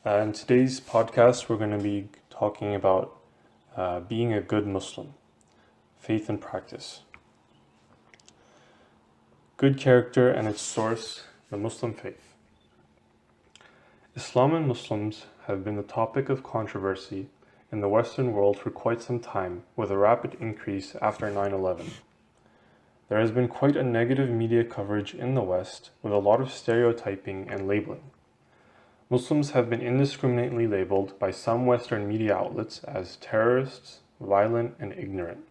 In today's podcast, we're going to be talking about being a good Muslim, faith and practice. Good character and its source, the Muslim faith. Islam and Muslims have been the topic of controversy in the Western world for quite some time, with a rapid increase after 9/11. There has been quite a negative media coverage in the West, with a lot of stereotyping and labeling. Muslims have been indiscriminately labeled by some Western media outlets as terrorists, violent, and ignorant.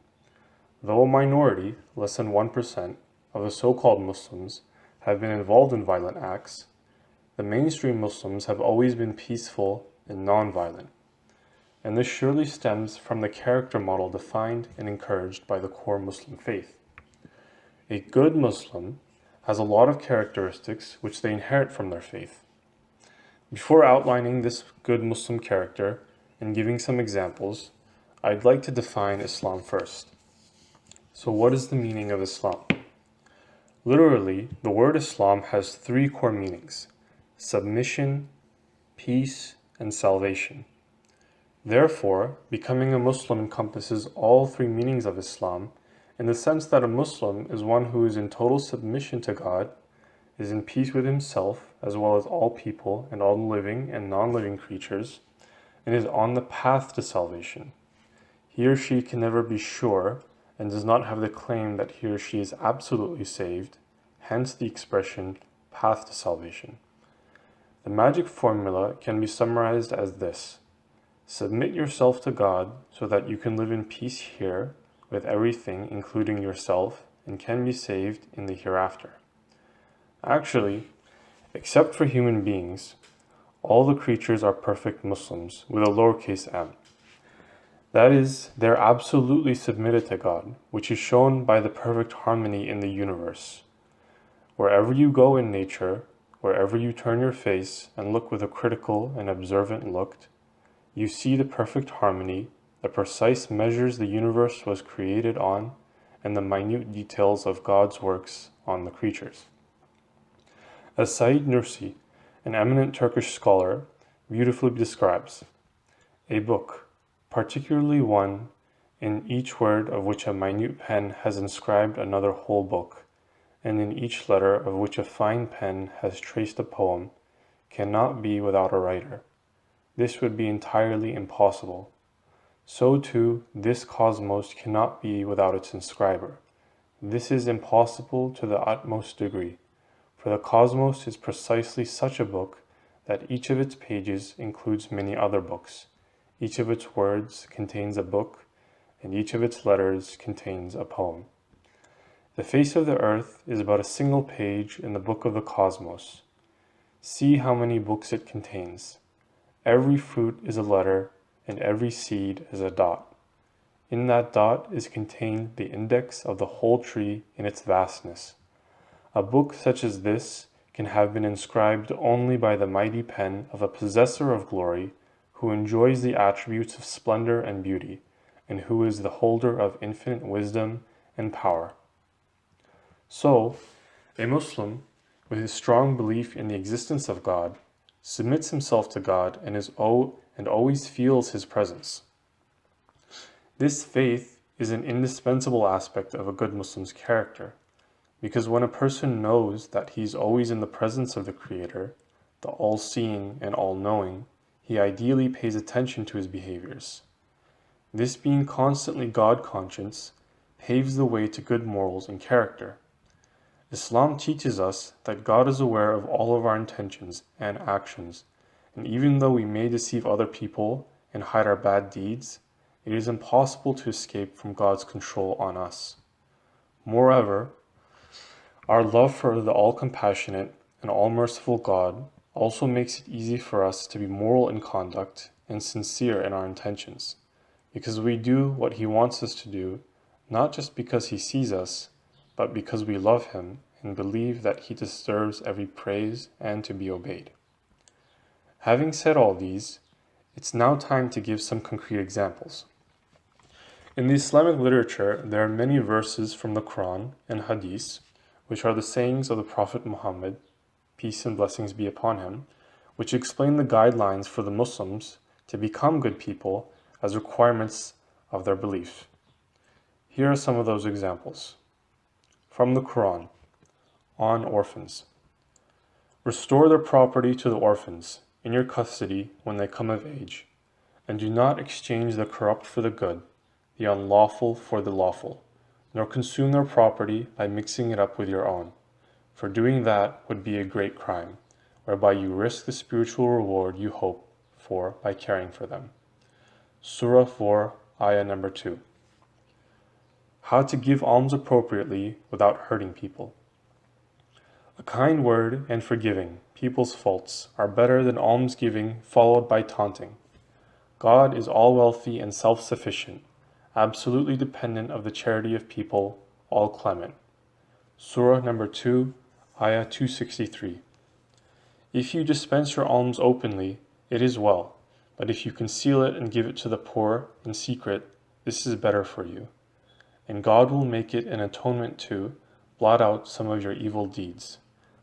Though a minority, less than 1%, of the so-called Muslims have been involved in violent acts, the mainstream Muslims have always been peaceful and non-violent. And this surely stems from the character model defined and encouraged by the core Muslim faith. A good Muslim has a lot of characteristics which they inherit from their faith. Before outlining this good Muslim character and giving some examples, I'd like to define Islam first. So what is the meaning of Islam? Literally, the word Islam has three core meanings: submission, peace, and salvation. Therefore, becoming a Muslim encompasses all three meanings of Islam, in the sense that a Muslim is one who is in total submission to God, is in peace with himself as well as all people and all living and non-living creatures, and is on the path to salvation. He or she can never be sure and does not have the claim that he or she is absolutely saved, hence the expression path to salvation. The magic formula can be summarized as this: submit yourself to God so that you can live in peace here with everything, including yourself, and can be saved in the hereafter. Actually, except for human beings, all the creatures are perfect Muslims with a lowercase m. That is, they're absolutely submitted to God, which is shown by the perfect harmony in the universe. Wherever you go in nature, wherever you turn your face and look with a critical and observant look, you see the perfect harmony, the precise measures the universe was created on, and the minute details of God's works on the creatures. As Said Nursi, an eminent Turkish scholar, beautifully describes, a book, particularly one in each word of which a minute pen has inscribed another whole book, and in each letter of which a fine pen has traced a poem, cannot be without a writer. This would be entirely impossible. So too, this cosmos cannot be without its inscriber. This is impossible to the utmost degree. For the cosmos is precisely such a book that each of its pages includes many other books, each of its words contains a book, and each of its letters contains a poem. The face of the earth is but a single page in the book of the cosmos. See how many books it contains. Every fruit is a letter, and every seed is a dot. In that dot is contained the index of the whole tree in its vastness. A book such as this can have been inscribed only by the mighty pen of a possessor of glory who enjoys the attributes of splendor and beauty, and who is the holder of infinite wisdom and power. So, a Muslim, with his strong belief in the existence of God, submits himself to God and always feels his presence. This faith is an indispensable aspect of a good Muslim's character. Because when a person knows that he is always in the presence of the Creator, the all-seeing and all-knowing, he ideally pays attention to his behaviors. This being constantly God-conscious paves the way to good morals and character. Islam teaches us that God is aware of all of our intentions and actions, and even though we may deceive other people and hide our bad deeds, it is impossible to escape from God's control on us. Moreover, our love for the all-compassionate and all-merciful God also makes it easy for us to be moral in conduct and sincere in our intentions, because we do what He wants us to do, not just because He sees us, but because we love Him and believe that He deserves every praise and to be obeyed. Having said all these, it's now time to give some concrete examples. In the Islamic literature, there are many verses from the Quran and Hadith, which are the sayings of the Prophet Muhammad, peace and blessings be upon him, which explain the guidelines for the Muslims to become good people as requirements of their belief. Here are some of those examples. From the Quran, on orphans. Restore their property to the orphans in your custody when they come of age, and do not exchange the corrupt for the good, the unlawful for the lawful, nor consume their property by mixing it up with your own, for doing that would be a great crime, whereby you risk the spiritual reward you hope for by caring for them. Surah 4, Ayah number 2. How to give alms appropriately without hurting people. A kind word and forgiving people's faults are better than almsgiving followed by taunting. God is all-wealthy and self-sufficient, absolutely dependent of the charity of people, all-clement. Surah number 2, Ayah 263. If you dispense your alms openly, it is well, but if you conceal it and give it to the poor in secret, this is better for you. And God will make it an atonement to blot out some of your evil deeds.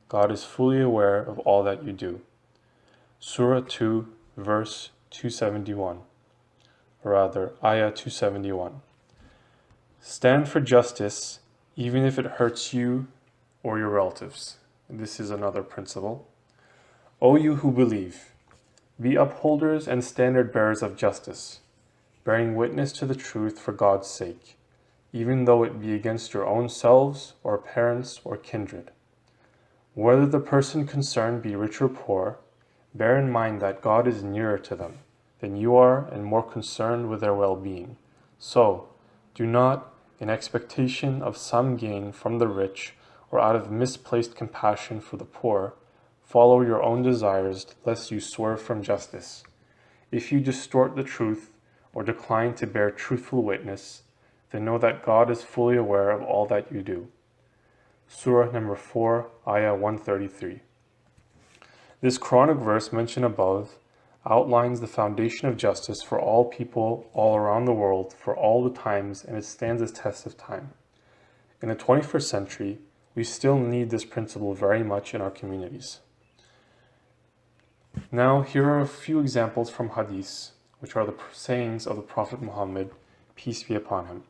God is fully aware of all that you do. Surah 2, verse 271. Or rather, Ayah 271. Stand for justice, even if it hurts you or your relatives. This is another principle. O you who believe, be upholders and standard bearers of justice, bearing witness to the truth for God's sake, even though it be against your own selves or parents or kindred. Whether the person concerned be rich or poor, bear in mind that God is nearer to them than you are and more concerned with their well-being. So, do not, in expectation of some gain from the rich or out of misplaced compassion for the poor, follow your own desires lest you swerve from justice. If you distort the truth or decline to bear truthful witness, then know that God is fully aware of all that you do. Surah number 4, Ayah 133. This Quranic verse mentioned above outlines the foundation of justice for all people all around the world for all the times, and it stands as test of time. In the 21st century, we still need this principle very much in our communities. Now, here are a few examples from hadiths, which are the sayings of the Prophet Muhammad, peace be upon him,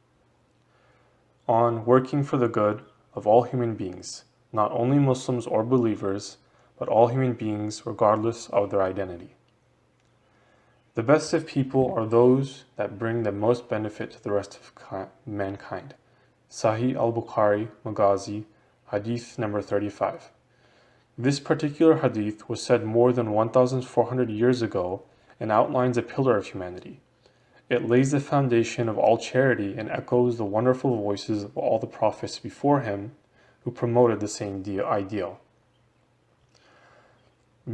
on working for the good of all human beings, not only Muslims or believers, but all human beings regardless of their identity. The best of people are those that bring the most benefit to the rest of mankind. Sahih al-Bukhari, Maghazi, Hadith number 35. This particular hadith was said more than 1,400 years ago and outlines a pillar of humanity. It lays the foundation of all charity and echoes the wonderful voices of all the prophets before him who promoted the same ideal.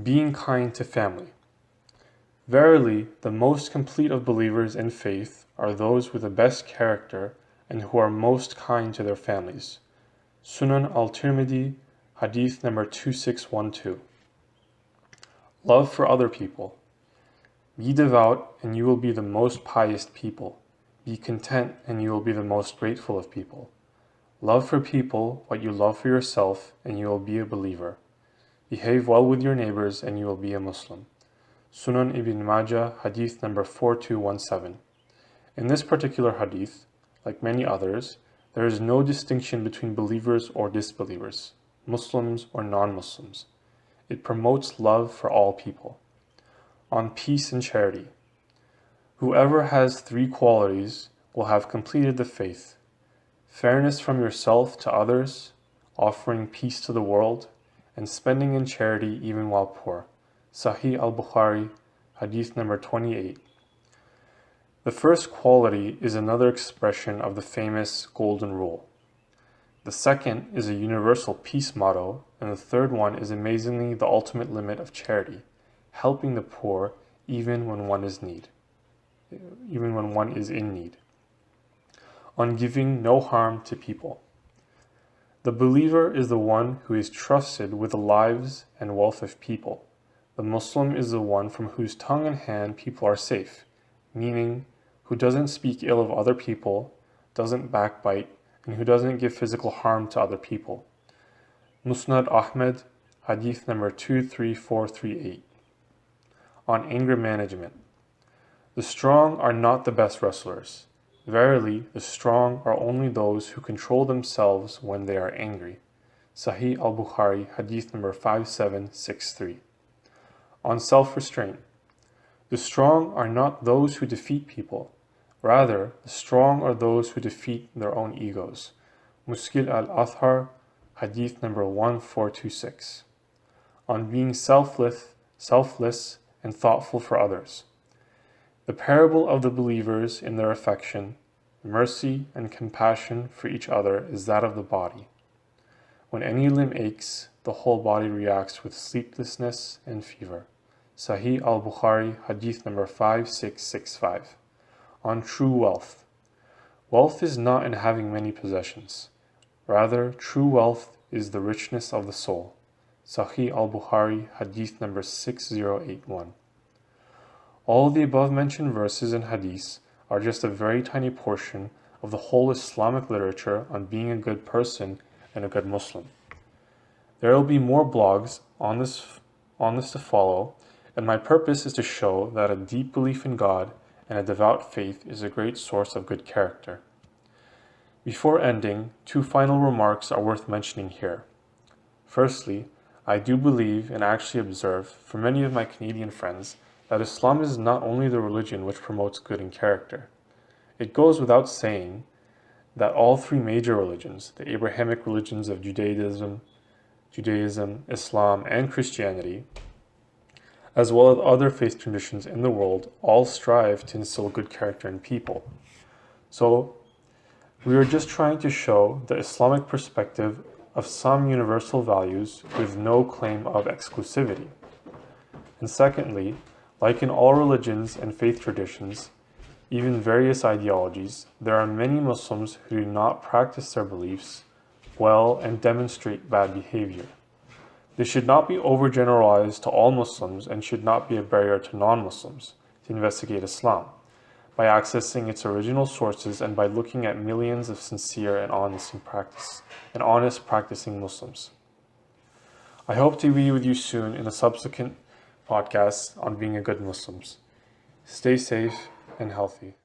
Being kind to family. Verily, the most complete of believers in faith are those with the best character and who are most kind to their families. Sunan al-Tirmidhi, Hadith number 2612. Love for other people. Be devout, and you will be the most pious people. Be content, and you will be the most grateful of people. Love for people what you love for yourself, and you will be a believer. Behave well with your neighbors, and you will be a Muslim. Sunan ibn Majah, Hadith number 4217. In this particular hadith, like many others, there is no distinction between believers or disbelievers, Muslims or non-Muslims. It promotes love for all people. On peace and charity. Whoever has three qualities will have completed the faith: fairness from yourself to others, offering peace to the world, and spending in charity even while poor. Sahih al-Bukhari, Hadith number 28. The first quality is another expression of the famous Golden Rule. The second is a universal peace motto, and the third one is amazingly the ultimate limit of charity, helping the poor even when one is in need. On giving no harm to people. The believer is the one who is trusted with the lives and wealth of people. The Muslim is the one from whose tongue and hand people are safe, meaning who doesn't speak ill of other people, doesn't backbite, and who doesn't give physical harm to other people. Musnad Ahmed, Hadith number 23438. on anger management. The strong are not the best wrestlers. Verily, the strong are only those who control themselves when they are angry. Sahih al-Bukhari, hadith number 5763. On self-restraint. The strong are not those who defeat people. Rather, the strong are those who defeat their own egos. Muskil al-Athhar, hadith number 1426. On being selfless and thoughtful for others. The parable of the believers in their affection, mercy, and compassion for each other is that of the body. When any limb aches, the whole body reacts with sleeplessness and fever. Sahih al-Bukhari, hadith number 5665. On true wealth. Wealth is not in having many possessions. Rather, true wealth is the richness of the soul. Sahih al-Bukhari, hadith number 6081. All the above-mentioned verses and hadiths are just a very tiny portion of the whole Islamic literature on being a good person and a good Muslim. There will be more blogs on this to follow, and my purpose is to show that a deep belief in God and a devout faith is a great source of good character. Before ending, two final remarks are worth mentioning here. Firstly, I do believe and actually observe for many of my Canadian friends that Islam is not only the religion which promotes good in character. It goes without saying that all three major religions, the Abrahamic religions of Judaism, Islam, and Christianity, as well as other faith traditions in the world, all strive to instill good character in people. So, we are just trying to show the Islamic perspective of some universal values with no claim of exclusivity. And secondly, like in all religions and faith traditions, even various ideologies, there are many Muslims who do not practice their beliefs well and demonstrate bad behavior. This should not be overgeneralized to all Muslims and should not be a barrier to non-Muslims to investigate Islam by accessing its original sources and by looking at millions of sincere and honest practicing Muslims. I hope to be with you soon in a subsequent podcast on being a good Muslim. Stay safe and healthy.